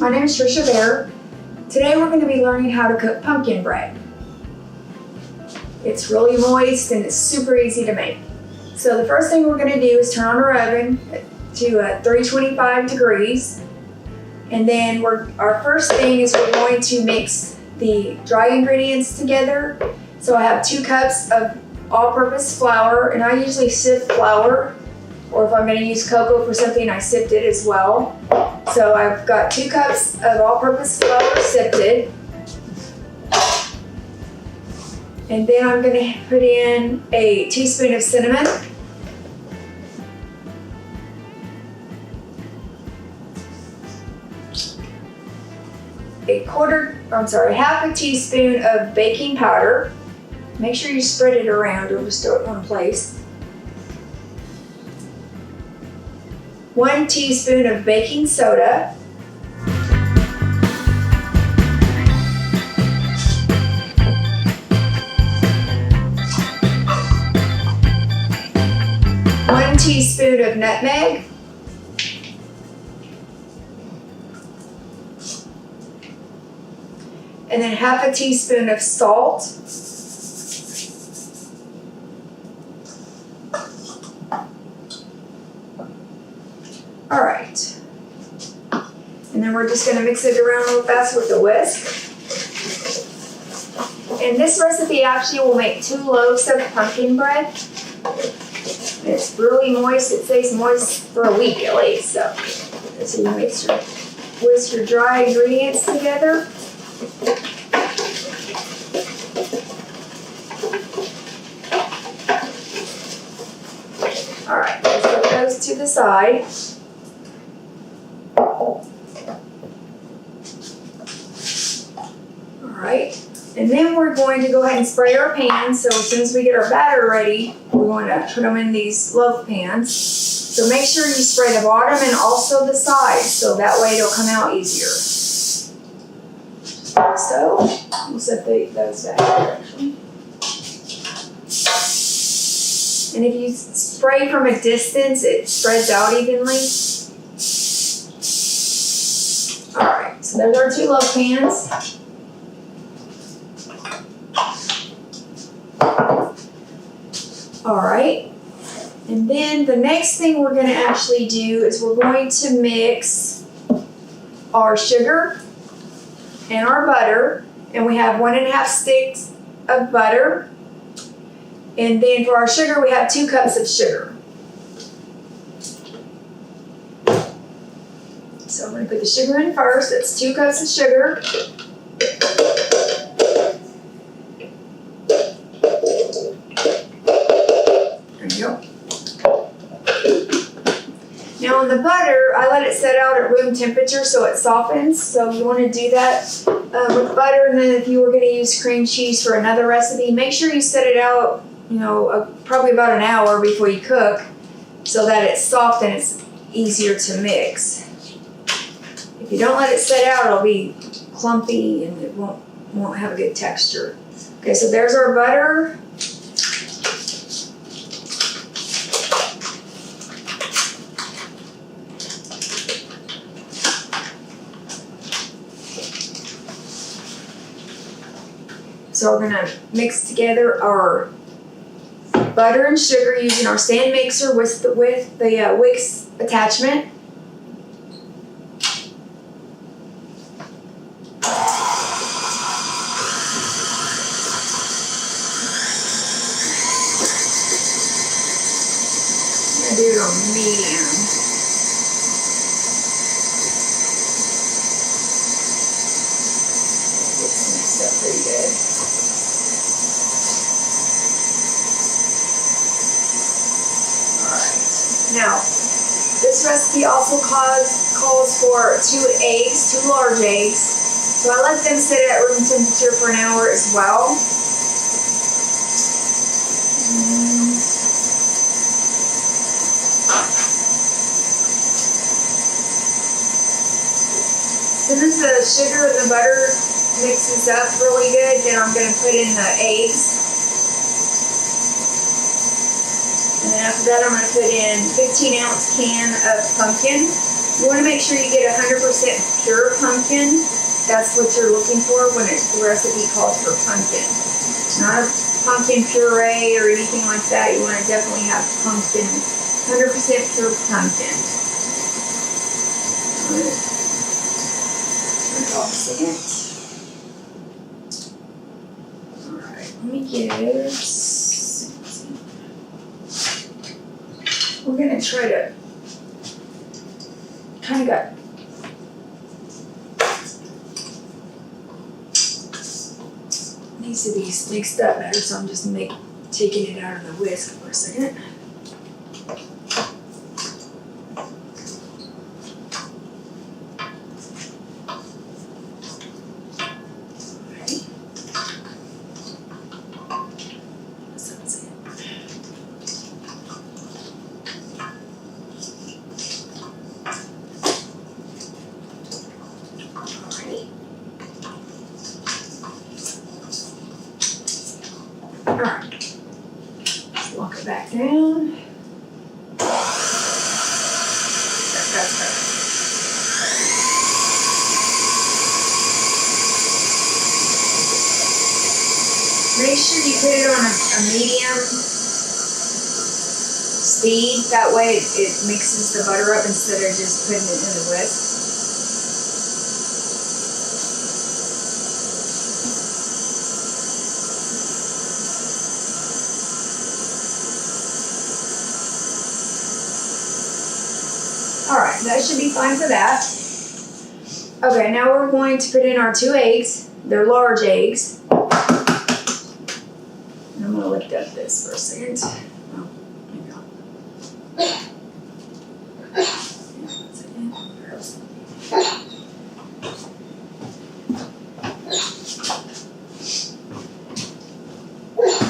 My name is Tricia Bear. Today we're going to be learning how to cook pumpkin bread. It's really moist and it's super easy to make. So the first thing we're going to do is turn on our oven to 325 degrees. And then our first thing is we're going to mix the dry ingredients together. So I have 2 cups of all-purpose flour, and I usually sift flour, or if I'm going to use cocoa for something, I sift it as well. So I've got 2 cups of all-purpose flour sifted. And then I'm going to put in a teaspoon of cinnamon. Half a teaspoon of baking powder. Make sure you spread it around, don't just throw it in one place. 1 teaspoon of baking soda. One teaspoon of nutmeg. And then half a teaspoon of salt. All right. And then we're just going to mix it around a little fast with the whisk. And this recipe actually will make 2 loaves of pumpkin bread. It's really moist. It stays moist for a week at least. So you whisk your dry ingredients together. All right, let's put those to the side. Alright, and then we're going to go ahead and spray our pans. So as soon as we get our batter ready, we want to put them in these loaf pans. So make sure you spray the bottom and also the sides, so that way it'll come out easier. So, we'll set those back here actually. And if you spray from a distance, it spreads out evenly. Alright, so there's our 2 loaf pans. Alright, and then the next thing we're going to actually do is we're going to mix our sugar and our butter, and we have 1½ sticks of butter, and then for our sugar we have 2 cups of sugar. So I'm going to put the sugar in first. That's 2 cups of sugar. There you go. Now on the butter, I let it set out at room temperature so it softens. So you want to do that with butter. And then if you were going to use cream cheese for another recipe, make sure you set it out, probably about an hour before you cook, so that it's soft and it's easier to mix. If you don't let it set out, it'll be clumpy and it won't have a good texture. Okay, so there's our butter. So we're going to mix together our butter and sugar using our stand mixer with the Whisk attachment. I'm going to do it on medium. It's mixed up pretty good. Now, this recipe also calls for 2 eggs, 2 large eggs. So I let them sit at room temperature for an hour as well. As soon as the sugar and the butter mixes up really good, then I'm going to put in the eggs. And then after that, I'm going to put in 15-ounce can of pumpkin. You want to make sure you get 100% pure pumpkin. That's what you're looking for when the recipe calls for pumpkin. Not a pumpkin puree or anything like that. You want to definitely have pumpkin, 100% pure pumpkin. Turn it off a second. Alright, let me get. We're going to try to kind of got needs to be mixed up better, so I'm just taking it out of the whisk for a second. Walk it back down. That's better. Make sure you put it on a medium speed. That way it mixes the butter up instead of just putting it in the whisk. Alright, that should be fine for that. Okay, now we're going to put in our 2 eggs. They're large eggs. And I'm going to lift up this for a second. Oh, there you go.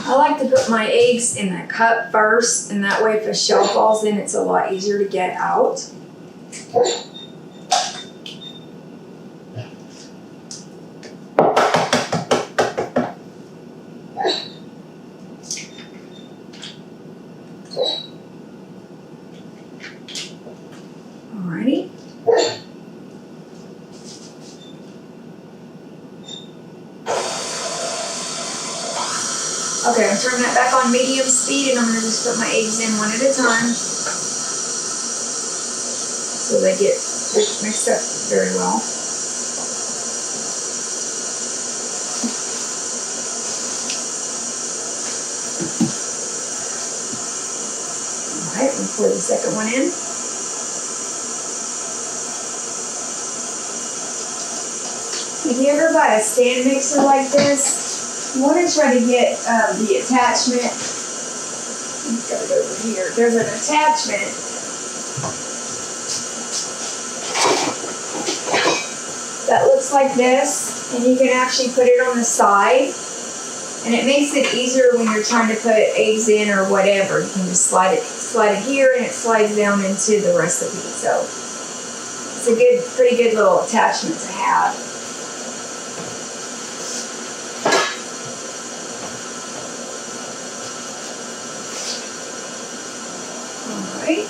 I like to put my eggs in the cup first, and that way if a shell falls in, it's a lot easier to get out. Alrighty. Okay, I'm turning that back on medium speed, and I'm going to just put my eggs in one at a time so they get mixed up very well. Alright, we'll pour the second one in. If you ever buy a stand mixer like this, you want to try to get the attachment. I've got it over here. There's an attachment that looks like this, and you can actually put it on the side, and it makes it easier when you're trying to put eggs in or whatever. You can just slide it here, and it slides down into the recipe. So it's a pretty good little attachment to have. Alright.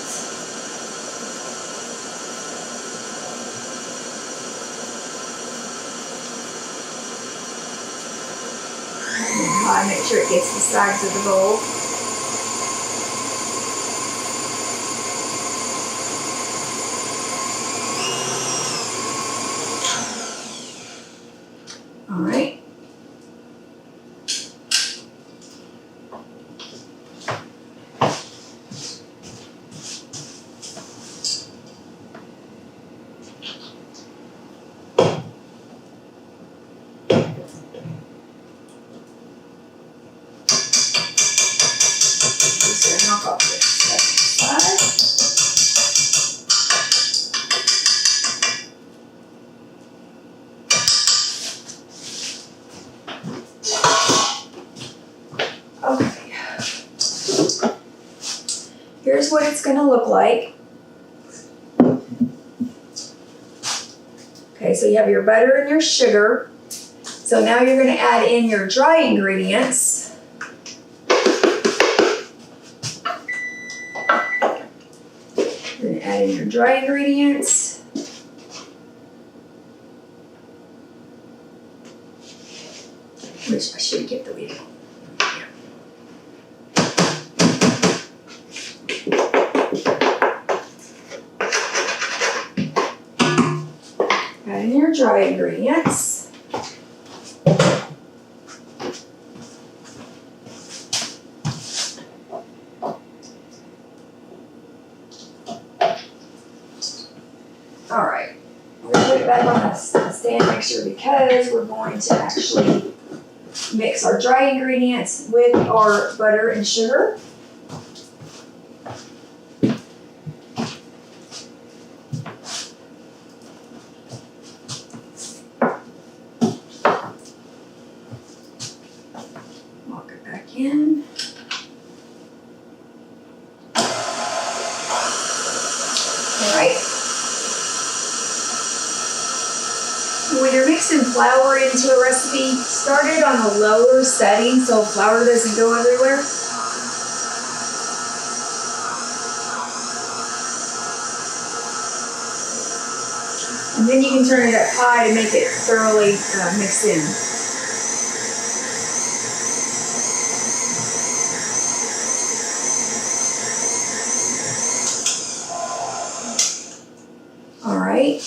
I make sure it gets the sides of the bowl. Alright. Knock off this side. Okay. Here's what it's going to look like. Okay, so you have your butter and your sugar. So now you're going to add in your dry ingredients. You're going to add add in your dry ingredients. Which I should get the wheel. Add in your dry ingredients. All right, we're gonna put it back on the stand mixer because we're going to actually mix our dry ingredients with our butter and sugar. Walk it back in. All right. When you're mixing flour into a recipe, start it on the lower setting so flour doesn't go everywhere. And then you can turn it up high to make it thoroughly mixed in. All right.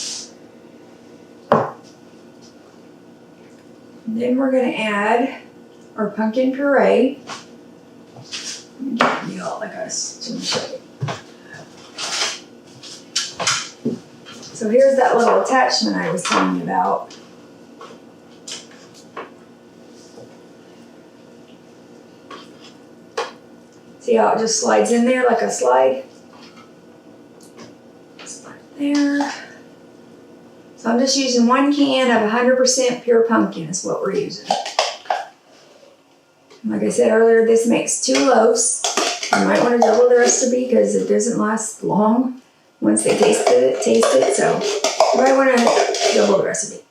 And then we're going to add our pumpkin puree. Let me get like us to show you. So here's that little attachment I was telling you about. See how it just slides in there like a slide? Slide there. So I'm just using 1 can of 100% pure pumpkin is what we're using. Like I said earlier, this makes 2 loaves. You might want to double the recipe because it doesn't last long once they taste it. So you might want to double the recipe.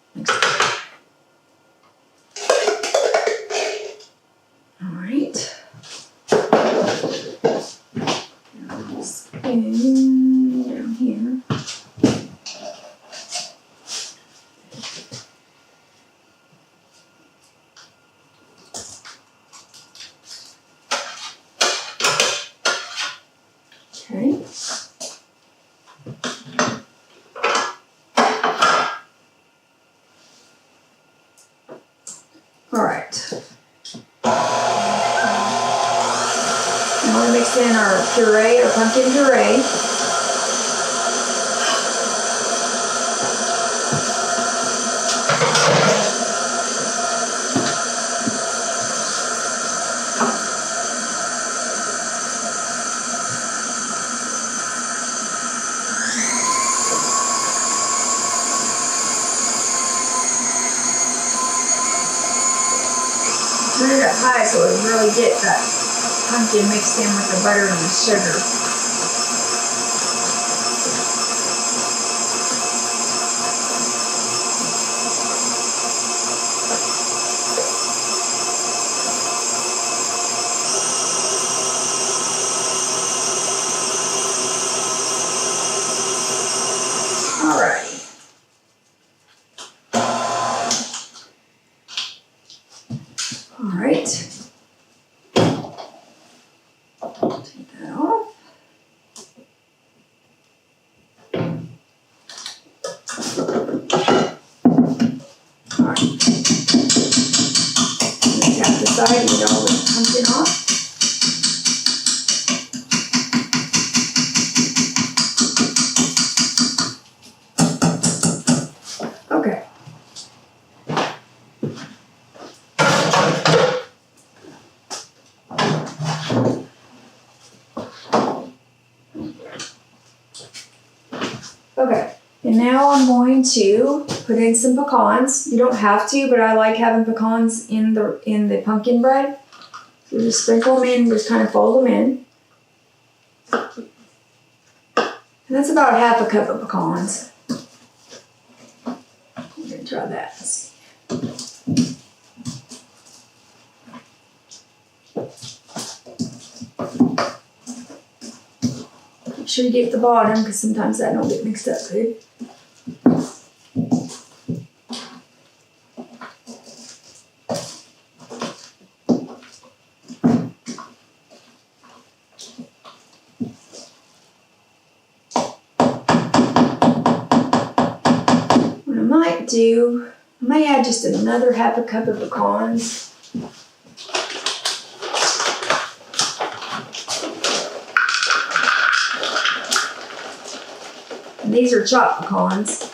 All right. Spin down here. Okay. All right. Now we'll mix in our puree, our pumpkin puree. Turn it up high so it really get that pumpkin mixed in with the butter and the sugar. All right. All right. Take that off. All right. Tap the side and get all the pumpkin off. Okay. Okay, and now I'm going to put in some pecans. You don't have to, but I like having pecans in the pumpkin bread. So just sprinkle them in, just kind of fold them in. And that's about 1/2 cup of pecans. I'm gonna try that. Let's see. sure you get the bottom because sometimes that don't get mixed up good. What I might do, I may add just another half a cup of pecans. And these are chopped pecans.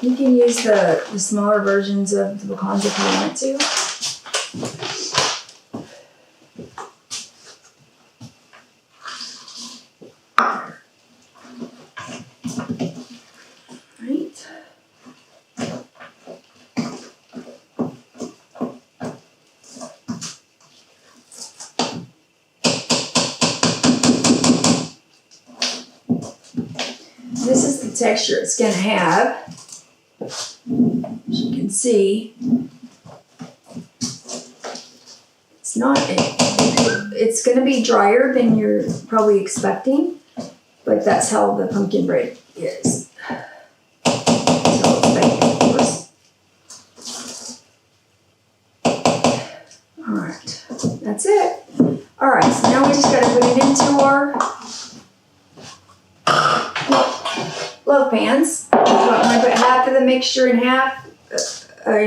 You can use the smaller versions of the pecans if you want to. Right. This is the texture it's going to have. As you can see, it's going to be drier than you're probably expecting, but that's how the pumpkin bread is. So it's baked, of course. All right, that's it. All right, so now we just got to put it into our loaf pans. I'm going to put half of the mixture in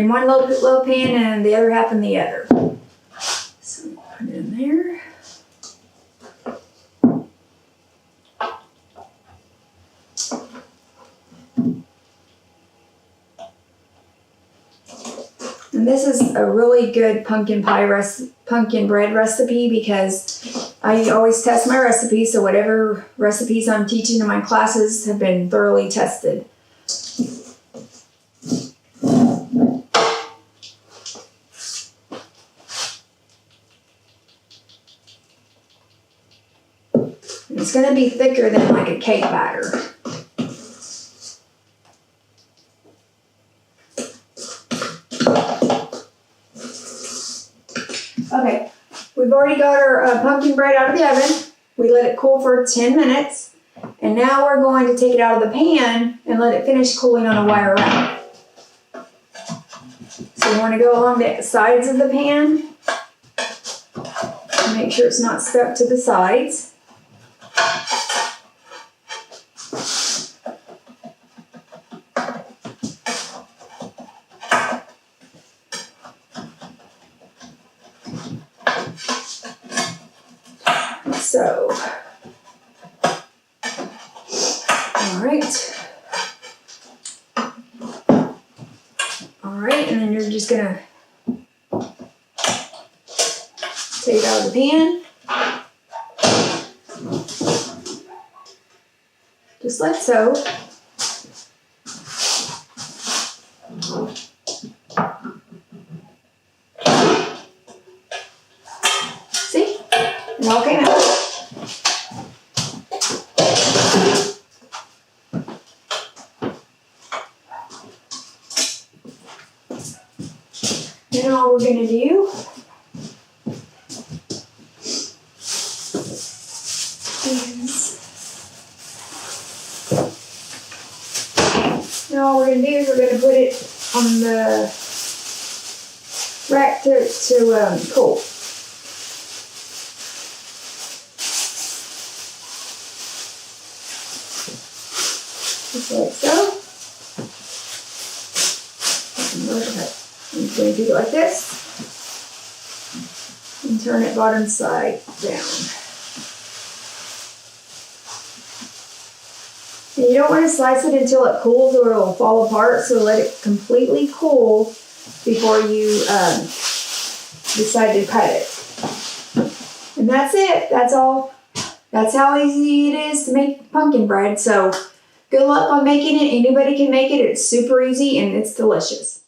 one loaf pan and the other half in the other. So put it in there. And this is a really good pumpkin bread recipe because I always test my recipes, so whatever recipes I'm teaching in my classes have been thoroughly tested. It's going to be thicker than like a cake batter. Okay, we've already got our pumpkin bread out of the oven. We let it cool for 10 minutes. And now we're going to take it out of the pan and let it finish cooling on a wire rack. So you want to go along the sides of the pan. Make sure it's not stuck to the sides. So, all right, and then you're just gonna take it out of the pan, just like so. See, it all came out. Then all we're going to do is we're going to put it on the rack to cool. Just like so. I'm going to do it like this and turn it bottom side down. And you don't want to slice it until it cools or it'll fall apart, so let it completely cool before you decide to cut it. And that's it. That's all. That's how easy it is to make pumpkin bread. So good luck on making it. Anybody can make it. It's super easy and it's delicious.